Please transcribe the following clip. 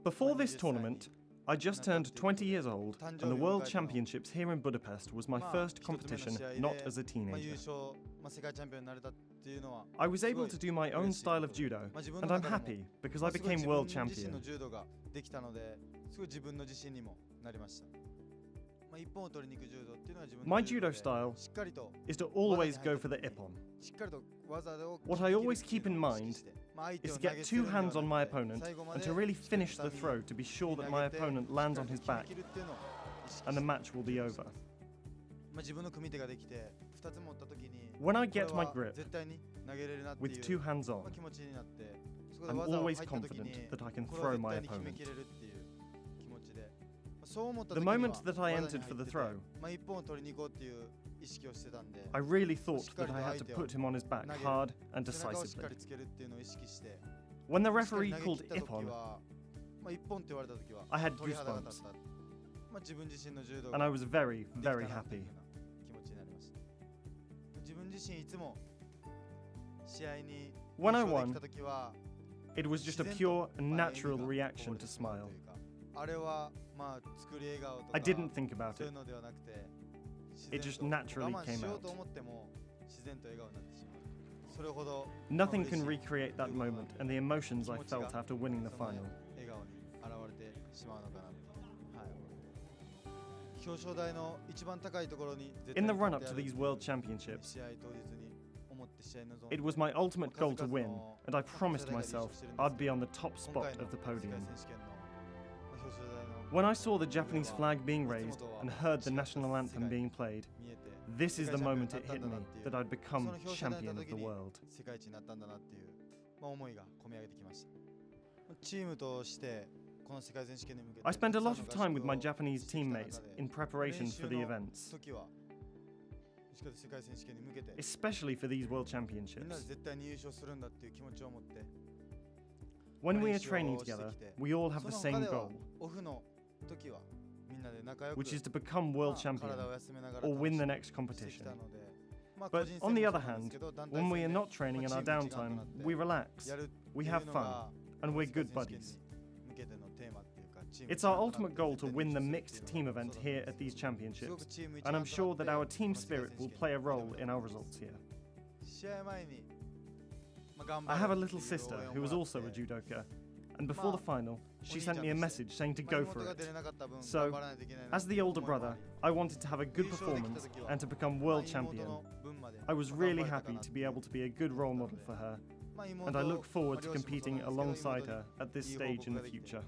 Before this tournament, I just turned 20 years old, and the World Championships here in Budapest was my first competition, not as a teenager. I was able to do my own style of judo, and I'm happy because I became World Champion. My judo style is to always go for the ippon. What I always keep in mind is to get two hands on my opponent and to really finish the throw to be sure that my opponent lands on his back and the match will be over. When I get my grip with two hands on, I'm always confident that I can throw my opponent. The moment that I entered for the throw, I really thought that I had to put him on his back hard and decisively. When the referee called ippon, I had goosebumps, and I was very, very happy. When I won, it was just a pure and natural reaction to smile. I didn't think about it. It just naturally came out. Nothing can recreate that moment and the emotions I felt after winning the final. In the run-up to these World Championships, it was my ultimate goal to win, and I promised myself I'd be on the top spot of the podium. When I saw the Japanese flag being raised and heard the national anthem being played, this is the moment it hit me that I'd become champion of the world. I spent a lot of time with my Japanese teammates in preparation for the events, especially for these World Championships. When we are training together, we all have the same goal, which is to become World Champion or win the next competition. But on the other hand, when we are not training in our downtime, we relax, we have fun, and we're good buddies. It's our ultimate goal to win the mixed team event here at these championships, and I'm sure that our team spirit will play a role in our results here. I have a little sister who is also a judoka, and before the final, she sent me a message saying to go for it. So, as the older brother, I wanted to have a good performance and to become world champion. I was really happy to be able to be a good role model for her, and I look forward to competing alongside her at this stage in the future.